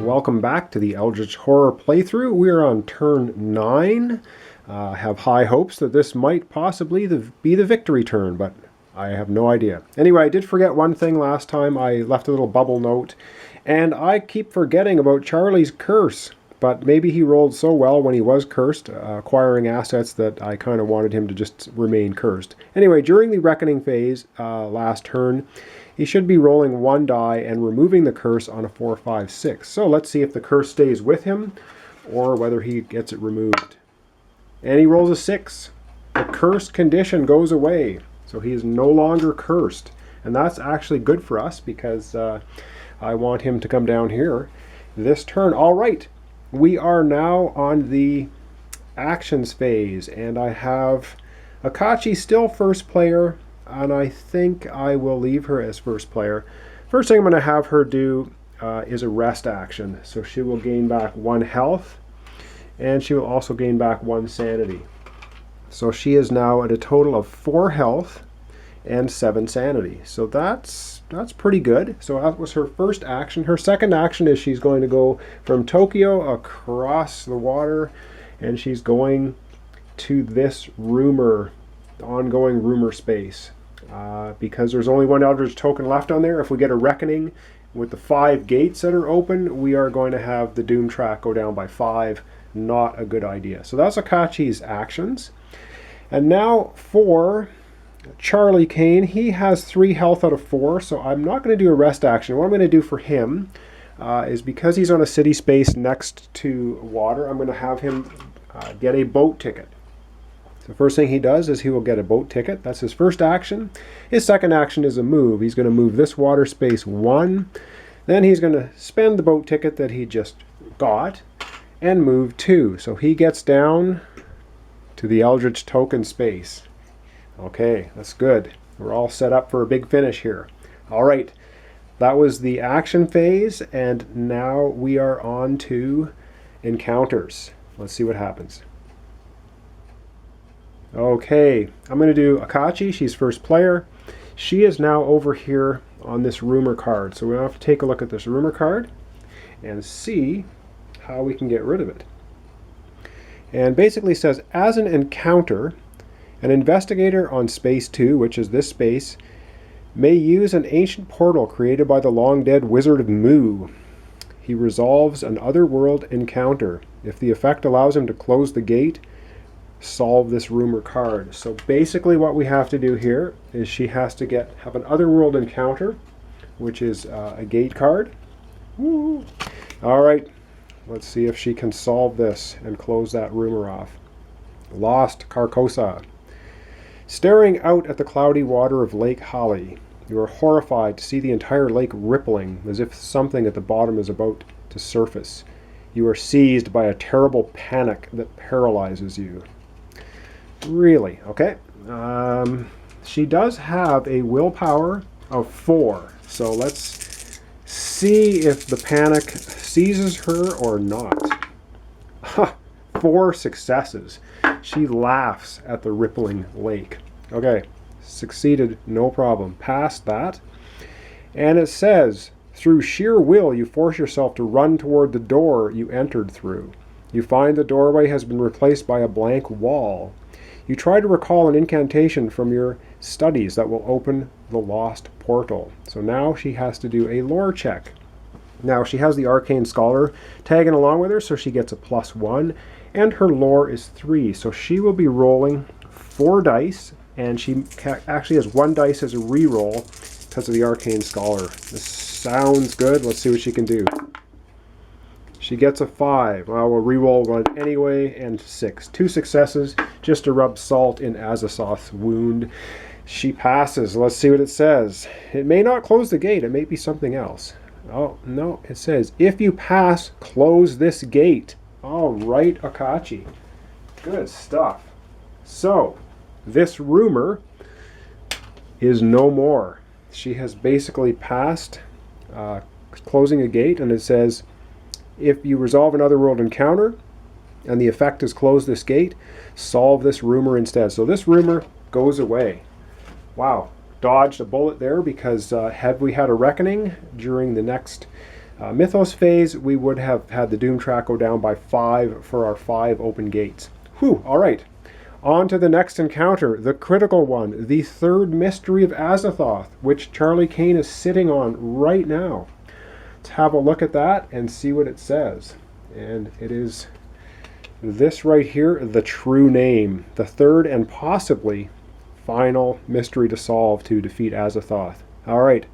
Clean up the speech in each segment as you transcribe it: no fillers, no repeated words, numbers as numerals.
Welcome back to the Eldritch Horror playthrough. We are on turn 9. I have high hopes that this might possibly be the victory turn, but I have no idea. Anyway, I did forget one thing last time. I left a little bubble note, and I keep forgetting about Charlie's curse. But maybe he rolled so well when he was cursed, acquiring assets, that I kind of wanted him to just remain cursed. Anyway, during the Reckoning phase last turn, he should be rolling one die and removing the curse on a 4, 5, 6. So let's see if the curse stays with him or whether he gets it removed. And he rolls a 6. The cursed condition goes away. So he is no longer cursed. And that's actually good for us because I want him to come down here this turn. All right. We are now on the actions phase, and I have Akachi still first player, and I think I will leave her as first player. First thing I'm going to have her do is a rest action. So she will gain back 1 health, and she will also gain back 1 sanity. So she is now at a total of 4 health and 7 sanity. So that's pretty good. So that was her first action. Her second action is she's going to go from Tokyo across the water, and she's going to this ongoing rumor space. Because there's only 1 Eldritch token left on there. If we get a Reckoning with the 5 gates that are open, we are going to have the Doom track go down by 5. Not a good idea. So that's Akachi's actions. And now for Charlie Kane, he has 3 health out of 4, so I'm not going to do a rest action. What I'm going to do for him is, because he's on a city space next to water, I'm going to have him get a boat ticket. So the first thing he does is he will get a boat ticket. That's his first action. His second action is a move. He's going to move this water space 1. Then he's going to spend the boat ticket that he just got and move 2. So he gets down to the Eldritch token space. Okay, that's good. We're all set up for a big finish here. All right, that was the action phase, and now we are on to encounters. Let's see what happens. Okay, I'm going to do Akachi. She's first player. She is now over here on this rumor card. So we're going to have to take a look at this rumor card and see how we can get rid of it. And basically says, as an encounter, an investigator on space 2, which is this space, may use an ancient portal created by the long-dead Wizard of Mu. He resolves an otherworld encounter. If the effect allows him to close the gate, solve this rumor card. So basically what we have to do here is she has to have an otherworld encounter, which is a gate card. Woo. All right, let's see if she can solve this and close that rumor off. Lost Carcosa. Staring out at the cloudy water of Lake Holly, you are horrified to see the entire lake rippling as if something at the bottom is about to surface. You are seized by a terrible panic that paralyzes you. Really? Okay. She does have a willpower of 4. So let's see if the panic seizes her or not. 4 successes. She laughs at the rippling lake. Okay, succeeded, no problem. Past that. And it says, through sheer will, you force yourself to run toward the door you entered through. You find the doorway has been replaced by a blank wall. You try to recall an incantation from your studies that will open the lost portal. So now she has to do a lore check. Now she has the Arcane Scholar tagging along with her, so she gets a +1. And her lore is 3, so she will be rolling 4 dice, and she actually has 1 dice as a reroll because of the Arcane Scholar. This sounds good. Let's see what she can do. She gets a 5. Well, we'll reroll 1 anyway, and 6. 2 successes just to rub salt in Azathoth's wound. She passes. Let's see what it says. It may not close the gate. It may be something else. Oh, no. It says, if you pass, close this gate. All right, Akachi. Good stuff. So, this rumor is no more. She has basically passed closing a gate, and it says, if you resolve an otherworld encounter and the effect is close this gate, solve this rumor instead. So this rumor goes away. Wow. Dodged a bullet there because had we had a reckoning during the next Mythos phase, we would have had the Doom track go down by 5 for our 5 open gates. Whew, all right. On to the next encounter, the critical one, the third mystery of Azathoth, which Charlie Kane is sitting on right now. Let's have a look at that and see what it says. And it is this right here, the true name, the third and possibly final mystery to solve to defeat Azathoth. All right.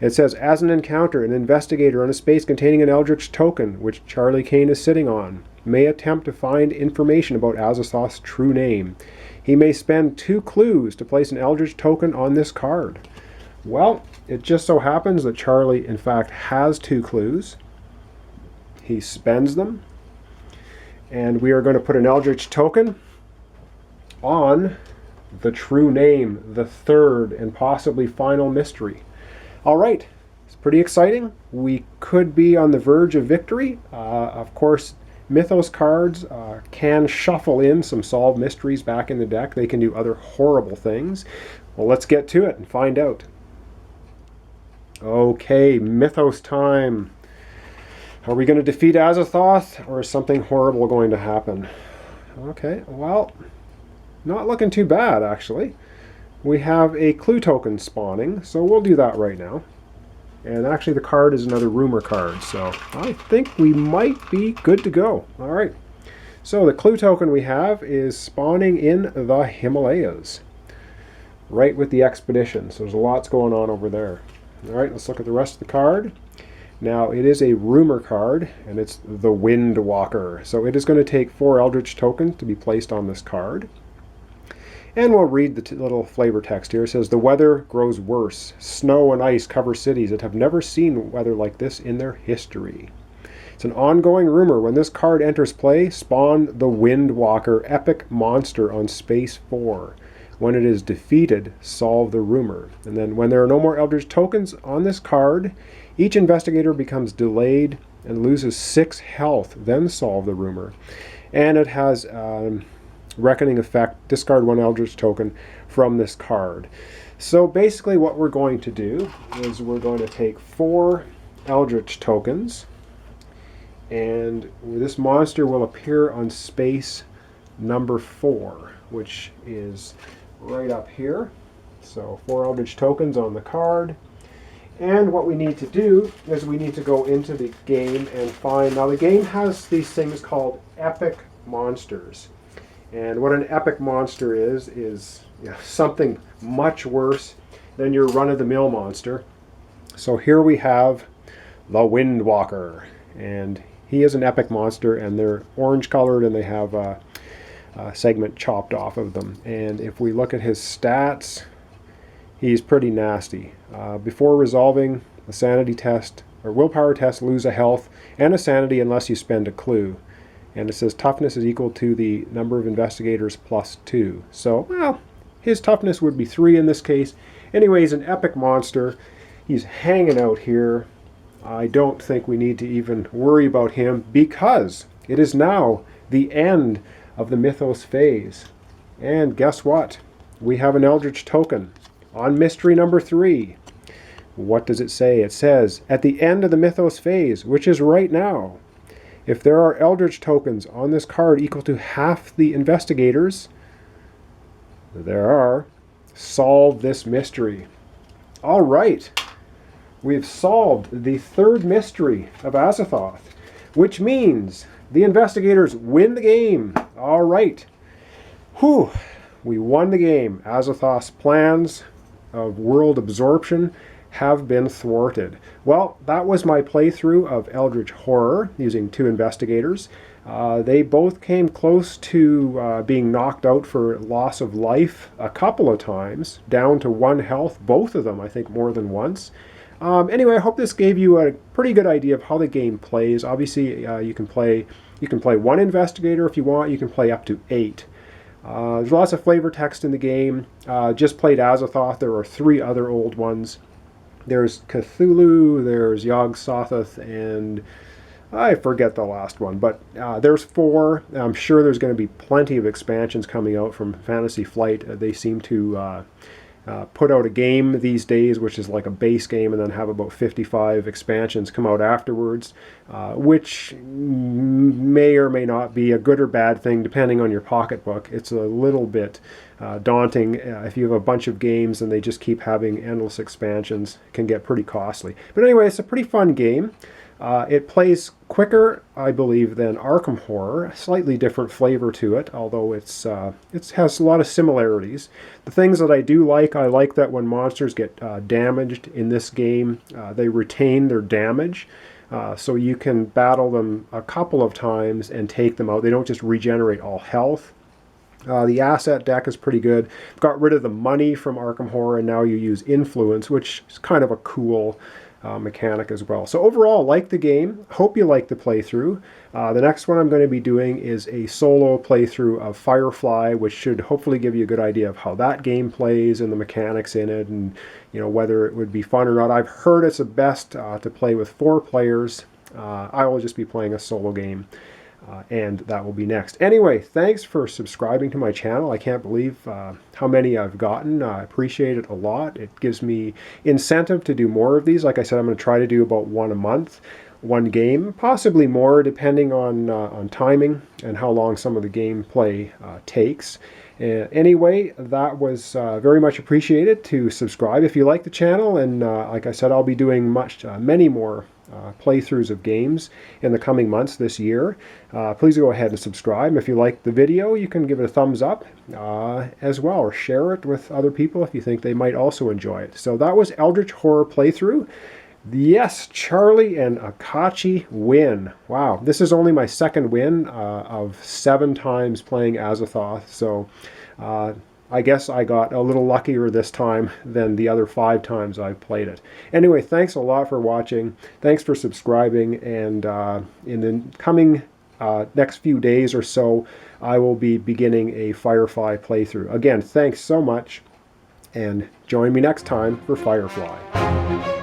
It says, as an encounter, an investigator on a space containing an Eldritch token, which Charlie Kane is sitting on, may attempt to find information about Azathoth's true name. He may spend 2 clues to place an Eldritch token on this card. Well, it just so happens that Charlie, in fact, has 2 clues. He spends them. And we are going to put an Eldritch token on the true name, the third and possibly final mystery. All right, it's pretty exciting. We could be on the verge of victory. Of course, Mythos cards can shuffle in some solved mysteries back in the deck. They can do other horrible things. Well, let's get to it and find out. Okay, Mythos time. Are we going to defeat Azathoth, or is something horrible going to happen? Okay, well, not looking too bad, actually. We have a clue token spawning, so we'll do that right now. And actually the card is another rumor card, so I think we might be good to go. All right, so the clue token we have is spawning in the Himalayas, right with the expedition, so there's lots going on over there. All right, let's look at the rest of the card. Now, it is a rumor card, and it's the Wind Walker, so it is going to take 4 Eldritch tokens to be placed on this card. And we'll read the little flavor text here. It says, the weather grows worse. Snow and ice cover cities that have never seen weather like this in their history. It's an ongoing rumor. When this card enters play, spawn the Wind Walker epic monster on space 4. When it is defeated, solve the rumor. And then when there are no more Eldritch tokens on this card, each investigator becomes delayed and loses 6 health, then solve the rumor. And it has Reckoning effect, discard 1 Eldritch token from this card. So basically what we're going to do is we're going to take 4 Eldritch tokens, and this monster will appear on space number 4, which is right up here. So 4 Eldritch tokens on the card. And what we need to do is we need to go into the game and find, now the game has these things called epic monsters. And what an epic monster is something much worse than your run-of-the-mill monster. So here we have the Wind Walker, and he is an epic monster, and they're orange colored, and they have a segment chopped off of them. And if we look at his stats, he's pretty nasty. Before resolving a sanity test or willpower test, lose a health and a sanity unless you spend a clue. And it says toughness is equal to the number of investigators plus 2. So, well, his toughness would be 3 in this case. Anyway, he's an epic monster. He's hanging out here. I don't think we need to even worry about him because it is now the end of the Mythos phase. And guess what? We have an Eldritch token on mystery number 3. What does it say? It says, at the end of the Mythos phase, which is right now, if there are Eldritch tokens on this card equal to half the investigators, there are, solve this mystery. All right, we've solved the third mystery of Azathoth, which means the investigators win the game. All right, whew, we won the game. Azathoth's plans of world absorption have been thwarted. Well, that was my playthrough of Eldritch Horror using 2 investigators. They both came close to being knocked out for loss of life a couple of times, down to 1 health, both of them, I think, more than once. Anyway, I hope this gave you a pretty good idea of how the game plays. Obviously, you can play 1 investigator if you want. You can play up to 8. There's lots of flavor text in the game. Just played Azathoth. There are 3 other old ones. There's Cthulhu, there's Yog-Sothoth, and I forget the last one. But there's 4. I'm sure there's going to be plenty of expansions coming out from Fantasy Flight. They seem to put out a game these days, which is like a base game, and then have about 55 expansions come out afterwards, which may or may not be a good or bad thing depending on your pocketbook. It's a little bit daunting if you have a bunch of games and they just keep having endless expansions. It can get pretty costly. But anyway, it's a pretty fun game. It plays quicker, I believe, than Arkham Horror. A slightly different flavor to it, although it has a lot of similarities. The things that I do like, I like that when monsters get damaged in this game, they retain their damage. So you can battle them a couple of times and take them out. They don't just regenerate all health. The asset deck is pretty good. Got rid of the money from Arkham Horror, and now you use influence, which is kind of a cool mechanic as well. So overall, like the game. Hope you like the playthrough. The next one I'm going to be doing is a solo playthrough of Firefly, which should hopefully give you a good idea of how that game plays and the mechanics in it, and whether it would be fun or not. I've heard it's the best to play with 4 players. I will just be playing a solo game. And that will be next. Anyway, thanks for subscribing to my channel. I can't believe how many I've gotten. I appreciate it a lot. It gives me incentive to do more of these. Like I said, I'm going to try to do about 1 a month, 1 game, possibly more depending on timing and how long some of the gameplay takes. Anyway, that was very much appreciated to subscribe if you like the channel. And like I said, I'll be doing many more playthroughs of games in the coming months this year. Please go ahead and subscribe. If you like the video, you can give it a thumbs up as well, or share it with other people if you think they might also enjoy it. So that was Eldritch Horror playthrough. Yes, Charlie and Akachi win. Wow, this is only my 2nd win of 7 times playing Azathoth. So I guess I got a little luckier this time than the other 5 times I've played it. Anyway, thanks a lot for watching. Thanks for subscribing. And in the coming next few days or so, I will be beginning a Firefly playthrough. Again, thanks so much. And join me next time for Firefly.